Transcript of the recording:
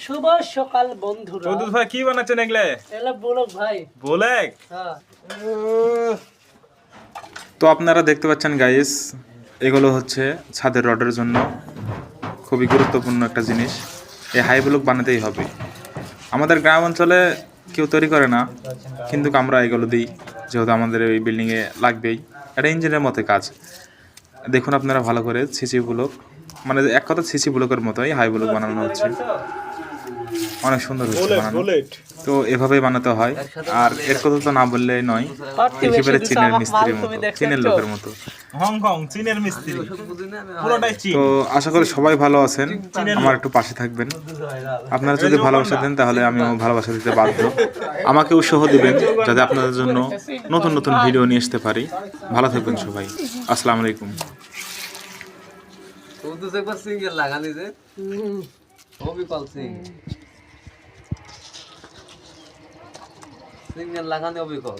শুভ সকাল বন্ধুরা। বন্ধু ভাই কি বানাচ্ছেন এগুলা? এলা ব্লগ ভাই। ব্লগ? হ্যাঁ। তো আপনারা দেখতে পাচ্ছেন গাইস, এগুলো হচ্ছে ছাদের রডের জন্য খুবই গুরুত্বপূর্ণ একটা জিনিস। এই হাই ব্লক বানাতেই হবে। আমাদের গ্রাম অঞ্চলে কেউ তৈরি করে না, কিন্তু আমরা এগুলো দিই, যেহেতু আমাদের এই বিল্ডিংয়ে লাগবেই। এটা ইঞ্জিনের মতো কাজ। দেখুন আপনারা ভালো করে সিসি ব্লক, মানে এক কথা সিসি ব্লকের মতোই হাই ব্লক বানানো হচ্ছে। অনেক সুন্দর হচ্ছে বানানো। তো এভাবেই বানাতে হয়। আর এর কথা তো না বললে নয়, একেবারে চীনের মিস্ত্রির মতো, চীনের লোকের মতো। হংকং চীনের মিস্ত্রি, পুরোটাই চীন। তো আশা করি সবাই ভালো আছেন, আমার একটু পাশে থাকবেন। আপনারা যদি ভালোবাসা দেন তাহলে আমিও ভালোবাসা দিতে বাধ্য। আমাকে উৎসাহ দিবেন যাতে আপনাদের জন্য নতুন নতুন ভিডিও নিয়ে আসতে পারি। ভালো থাকবেন সবাই, আসসালামু আলাইকুম। সিঙ্গেল লাগানি যে অবিকল সিঙ্গেল লাগানি অবিকল।